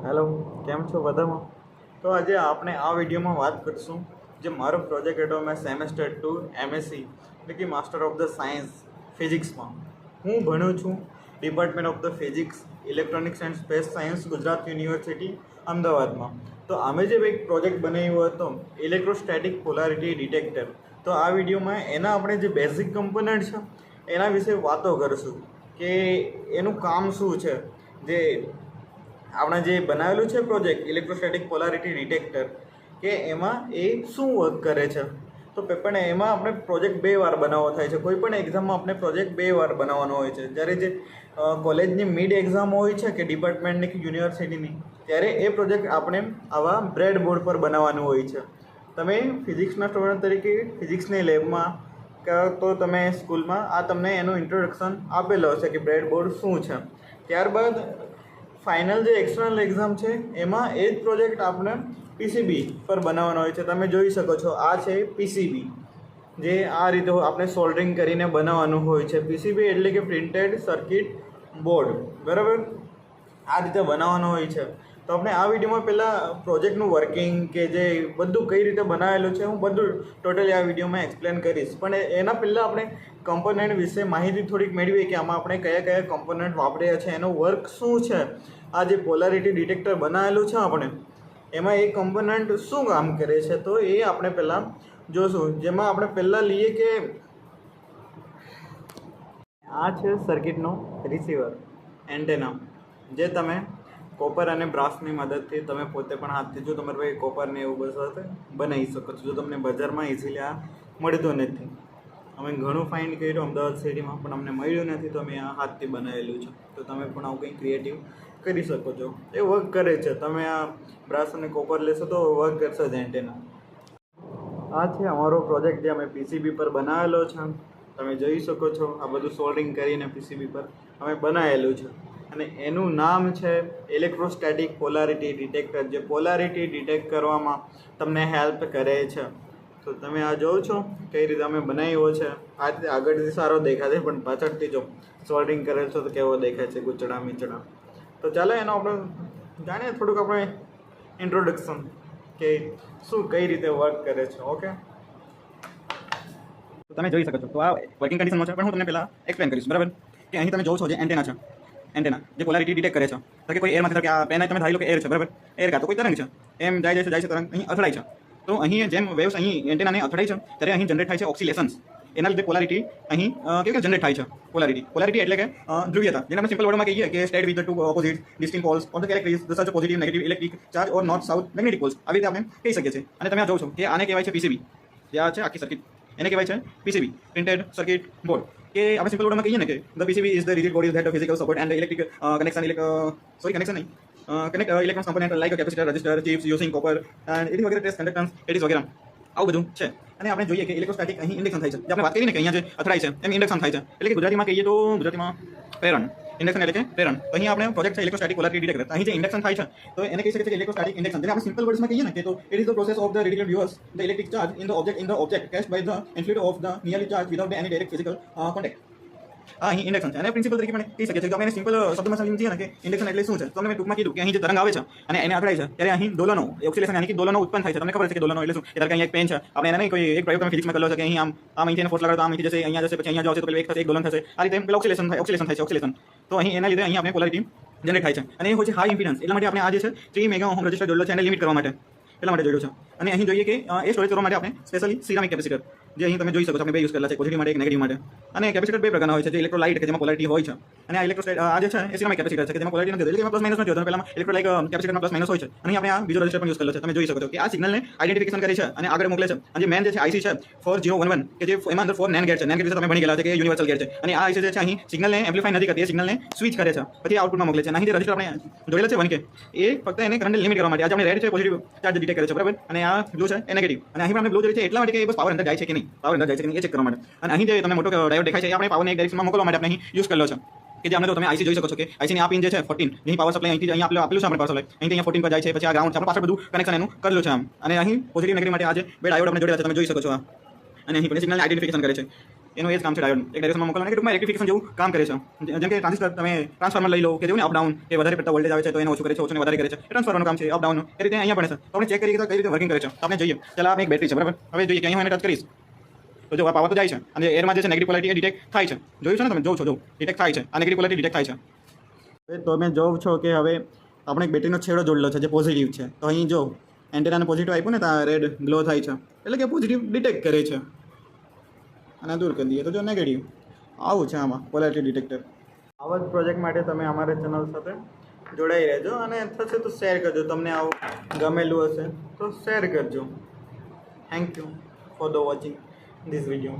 Hello, કેમ છો બધામાં? તો આજે આપણે આ વિડીયોમાં વાત કરીશું જે મારો પ્રોજેક્ટ હતો મેં સેમેસ્ટર 2 એમએસસી એટલે કે માસ્ટર ઓફ ધ સાયન્સ ફિઝિક્સમાં હું ભણું છું department of the physics electronics and space science Gujarat university અમદાવાદમાં. તો અમે જે એક પ્રોજેક્ટ બનાવ્યો હતો ઇલેક્ટ્રોસ્ટેટિક પોલારિટી ડિટેક્ટર. તો આ વિડીયોમાં એના આપણે જે બેઝિક કમ્પોનન્ટ છે એના વિશે વાતો કરીશું કે એનું કામ શું છે, જે આપણે જે બનાવેલું છે પ્રોજેક્ટ ઇલેક્ટ્રોસ્ટેટિક પોલારિટી ડિટેક્ટર કે એમાં એ શું વર્ક કરે છે. તો પણ એમાં આપણે પ્રોજેક્ટ 2 વાર બનાવવો થાય છે. કોઈ પણ એક્ઝામમાં આપણે પ્રોજેક્ટ 2 વાર બનાવવાનો હોય છે. જ્યારે જે કોલેજની મિડ એક્ઝામ હોય છે કે ડિપાર્ટમેન્ટની કે યુનિવર્સિટીની, ત્યારે એ પ્રોજેક્ટ આપણે આવા બ્રેડ બોર્ડ પર બનાવવાનું હોય છે. તમે ફિઝિક્સના સ્ટુડન્ટ તરીકે ફિઝિક્સની લેબમાં તો તમે સ્કૂલમાં આ તમને એનું ઇન્ટ્રોડક્શન આપેલો હશે કે બ્રેડ બોર્ડ શું છે. ત્યારબાદ ફાઇનલ જે એક્સટર્નલ એક્ઝામ છે એમાં એ જ પ્રોજેક્ટ આપણે પીસીબી પર બનાવવાનો હોય છે. તમે જોઈ શકો છો આ છે પીસીબી, જે આ રીતે આપણે સોલ્ડરિંગ કરીને બનાવવાનું હોય છે. પીસીબી એટલે કે પ્રિન્ટેડ સર્કિટ બોર્ડ, બરાબર? આ રીતે બનાવવાનો હોય છે. તો આપણે આ વિડીયોમાં પહેલાં પ્રોજેક્ટનું વર્કિંગ કે જે બધું કઈ રીતે બનાવેલું છે હું બધું ટોટલી આ વિડીયોમાં એક્સપ્લેન કરીશ. પણ એના પહેલાં આપણે કમ્પોનન્ટ વિશે માહિતી થોડીક મેળવીએ કે આમાં આપણે કયા કયા કમ્પોનન્ટ વાપર્યા છે, એનો વર્ક શું છે. આ જે પોલારિટી ડિટેક્ટર બનાવેલું છે આપણે એમાં એ કમ્પોનન્ટ શું કામ કરે છે, તો એ આપણે પહેલાં જોશું. જેમાં આપણે પહેલાં લઈએ કે આ છે સર્કિટનો રિસીવર એન્ટેના, જે તમે કોપર અને બ્રાસની મદદથી તમે પોતે પણ હાથથી જો તમારે ભાઈ કોપરને એવું બસ બનાવી શકો છો. જો તમને બજારમાં ઇઝીલી આ મળતું નથી. અમે ઘણું ફાઇન્ડ કર્યું અમદાવાદ સિટીમાં, પણ અમને મળ્યું નથી, તો અમે આ હાથથી બનાવેલું છે. તો તમે પણ આવું કંઈ ક્રિએટિવ કરી શકો છો. એ વર્ક કરે છે. તમે આ બ્રાસ અને કોપર લેશો તો વર્ક કરશે જ એન્ટેના. આ છે અમારો પ્રોજેક્ટ જે અમે પીસીબી પર બનાવેલો છે. તમે જોઈ શકો છો આ બધું સોલ્ડરિંગ કરીને પીસીબી પર અમે બનાવેલું છે. અને એનું નામ છે ઇલેક્ટ્રોસ્ટેટિક પોલારિટી ડિટેક્ટર, જે પોલારિટી ડિટેક્ટ કરવામાં તમને હેલ્પ કરે છે. તો તમે આ જોવો છો કઈ રીતે અમે બનાવ્યો છે. આ રીતે આગળથી સારો દેખાય છે, પણ પાછળથી જો સોલ્ડરિંગ કરેલ છે તો કેવો દેખાય છે, ગુચડા મીચડા. તો ચાલો એનો આપણે જાણીએ થોડુંક આપણે ઇન્ટ્રોડક્શન કે શું કઈ રીતે વર્ક કરે છે. ઓકે, તો તમે જોઈ શકો છો. તો આ વર્કિંગ કન્ડિશનમાં છે, પણ હું તમને પહેલાં એક્સપ્લેન કરીશ, બરાબર? કે અહીં તમે જોવો છો જે એન્ટેના છે, એન્ટેના જે પોલારિટી ડિટેક્ટ કરે છે. તો કે કોઈ એરમાંથી કે આ પેન તમે ધારી લો કે એર છે, બરાબર? એર કાં તો કોઈ તરંગ છે, એમ જાય છે તરંગ અહીં અથડાય છે. તો અહીં જેમ વેવ્સ અહીં એન્ટેનાને અથડાય છે ત્યારે અહીં જનરેટ થાય છે ઓક્સિલેશન્સ. એના લીધે પોલારિટી અહીં કેવી રીતે જનરેટ થાય છે. પોલારિટી એટલે કે ધ્રુવીયતા, જેને આપણે સિમ્પલ વર્ડમાં કહીએ કે state with the two opposite distinct poles of the characteristics the such positive negative electric charge or north south magnetic poles. આવી રીતે આપણે કહી શકીએ છીએ. અને તમે આ જોવો છો કે આને કહેવાય છે પીસીબી, જે આ છે આખી સર્કિટ, એને કહેવાય છે પીસીબી, પ્રિન્ટેડ સર્કિટ બોર્ડ. કે આપણે સિમ્પલ વર્ડમાં કહીએ ને કે the PCB is the rigid body that physical support and the electric connection connect electrons component like a capacitor, resistor, chips using copper and it is વગેરે test conductance it is વગેરે આવું બધું છે. અને આપણે જોઈએ કે ઇલેક્ટ્રોસ્ટેટિક અહીં ઇન્ડક્શન થાય છે. જે આપણે વાત કરી ને કે અહીંયા જે અથડાય છે એમ ઇન્ડક્શન થાય છે. એટલે કે ગુજરાતીમાં કહીએ તો ગુજરાતીમાં પ્રેરણ, ઇન્ડક્શન એટલે કે પ્રેરણ. તો અહીં આપણે પ્રોજેક્ટ છે ઇલેક્ટ્રોસ્ટેટિક પોલારિટી ડિટેક્ટર. અહીં જે ઇન્ડક્શન થાય છે તો એને કહી શકીએ છીએ ઇલેક્ટ્રોસ્ટેટિક ઇન્ડક્શન. જેને આપણે સિમ્પલ વર્ડ્સમાં કહીએ ને કે તો it is the process of the radical reverse the electric charge in the object cast by the influence of the nearly charge without any direct physical contact. આ અહીં ઇન્ડક્શન છે. અને પ્રિન્સિપલ તરીકે પણ કહી શકીએ છીએ. તો આપણે સિમ્પલ શબ્દમાં સમજીએ ને કે ઇન્ડક્શન એટલે શું છે, તો તમને ટૂંકમાં કીધું કે અહીં જે તરંગ આવે છે અને એને અથડાય છે ત્યારે અહીં દોલનો ઓક્સિલેશન યાની કે દોલનો ઉત્પન્ન થાય છે. તમને ખબર છે કે દોલનો એટલે શું? કે ધારો કે અહીંયા એક પેન છે, આપણે એને નહીં કોઈ એક પ્રયોગ તમે ફિઝિક્સમાં કરેલો છે કે અહીં આમ અહીંથી એને ફોર્સ લગાડો તો આમ અહીંથી જશે, અહીંયા જશે, પછી અહીંયા જશે તો પેલું એક થશે, એક દોલન થશે. આ રીતે પેલું ઓક્સિલેશન થાય છે, ઓક્સિલેશન. તો અહીં એના લીધે અહીં આપણે પોલારિટી જનરેટ થાય છે. અને એ હોય છે હાઈ ઇમ્પિડન્સ. એટલા માટે આપણે આ જે છે 3 મેગા ઓહ્મ રેઝિસ્ટર જોડેલો છે એને લિમિટ કરવા માટે, એટલા માટે જોડ્યો છે. અને અહીં જોઈએ કે એ સ્ટોરેજ કરવા માટે આપણે સ્પેશિયલી સિરામિક કેપેસિટર, જે અહીં તમે જોઈ શકો છો આપણે બે યુઝ કરેલા છે, પોઝિટિવ માટે એક નેગેટિવ માટે. અને કેપેસિટર બે પ્રકારના હોય છે, જે ઇલેક્ટ્રોલાઇટ કે જેમાં પોલારિટી હોય છે, અને આ ઇલેક્ટ્રોસ્ટેટ આ જે છે એ સિરામિક કેપેસિટર છે કે જેમાં પોલારિટી નથી હોતી, એટલે કે એમાં પ્લસ માઇનસ નથી હોતો. પહેલામાં ઇલેક્ટ્રોલાઇટ કેપેસિટરમાં પ્લસ માઇનસ હોય છે. અને આપણે આ બીજો રજિસ્ટર પણ યુઝ કરેલો છે. તમે જોઈ શકો છો કે આ સિગ્નલને આઇડેન્ટિફિકેશન કરે છે અને આગળ મોકલે છે. અને જે મેન જે છે આઈસી છે 4011 કે જે એમાં અંદર 4 NAND ગેટ છે. NAND ગેટ વિશે તમે ભણી ગયેલા છે કે યુનિવર્સલ ગેટ છે. અને આ આઈસી જે છે અહીં સિગ્નલને એમ્પ્લિફાય નથી કરતી, એ સિગ્નલને સ્વિચ કરે છે, પછી આઉટપુટમાં મોકલે છે. અને અહીં જે રજિસ્ટર આપણે જોયેલા છે 1K, એ ફક્ત એને કરંટને લિમિટ કરવા માટે. આજે આપણે રેડ છે પોઝિટિવ ચાર્જ ડિટેક્ટ કરે છે, બરાબર? અને આ બ્લુ છે એ નેગેટિવ. અને અહીં આપણે બ્લુ જોઈએ છે એટલા માટે કે બસ પાવર અંદર જાય છે કે નહીં, પાવર અંદર જાય છે કે નહીં એ ચેક કરવા માટે. અને અહીં જે તમને મોટો ડાયોડ દેખાય છે એ આપણે પાવરને એક ડાયરેક્શનમાં મોકલવા માટે આપણે અહીં યુઝ કરેલો છે. કે જે આપણે તો તમે આઈસી જોઈ શકો છો કે આઈસીની આ પિન જે છે 14, અહીં પાવર સપ્લાય અહીંથી અહીંયા આપેલું છે આપણે પાવર સપ્લાય અહીંથી અહીંયા 14 પર જાય છે, પછી આ ગ્રાઉન્ડ છે, આપણે પાછળ બધું કનેક્શન એનું કરેલું છે આમ. અને અહીં પોઝિટિવ નેગેટિવ માટે આજે બે ડાયોડ આપણે જોડેલા છે, તમે જોઈ શકો છો આ. અને અહીં પણ સિગ્નલને આઇડેન્ટિફિકેશન કરે છે. એનું એ જ કામ છે ડાયોડ એક ડાયરેક્શનમાં મોકલવાનું કે ટૂંકમાં રેક્ટિફિકેશન જેવું કામ કરે છે. જેમ કે ટ્રાન્ઝિસ્ટર તમે ટ્રાન્સફોર્મર લઈ લો કે જેવું ને અપડાઉન કે વધારે પડતા વોલ્ટેજ આવે છે તો એને ઓછું કરે છે, ઓછું ને વધારે કરે છે, એ ટ્રાન્સફોર્મરનું કામ છે અપડાઉનનું. એ રીતે અહીંયા પણ છે. તો આપણે ચેક કરીએ કે કઈ રીતે વર્કિંગ કરે છે. તો આપણે જોઈએ ચાલો આપણે એક બેટરી છે બરાબર. હવે જોઈએ કે અહીં હું એને ટચ કરીશ તો જો આ પાવર તો જાય છે અને એરમાં જે છે નેગેટિવ પોલારિટી એ ડિટેક્ટ થાય છે. જોયું છે ને તમે, જોવો છો, જો ડિટેક્ટ થાય છે, આ નેગેટિવ પોલારિટી ડિટેક્ટ થાય છે. હવે તમે જોવો છો કે હવે આપણે એક બેટરીનો છેડો જોડેલો છે જે પોઝિટિવ છે. તો અહીં જો એન્ટેનાને પોઝિટિવ આપ્યું ને તો આ રેડ ગ્લો થાય છે, એટલે કે પોઝિટિવ ડિટેક્ટ કરે છે. અને દૂર કરી દઈએ તો જો નેગેટિવ. આવું છે આમાં પોલારિટી ડિટેક્ટર. આવા જ પ્રોજેક્ટ માટે તમે અમારા ચેનલ સાથે જોડાઈ રહેજો અને થશે તો શેર કરજો. તમને આવું ગમેલું હશે તો શેર કરજો. Thank you for the watching this video.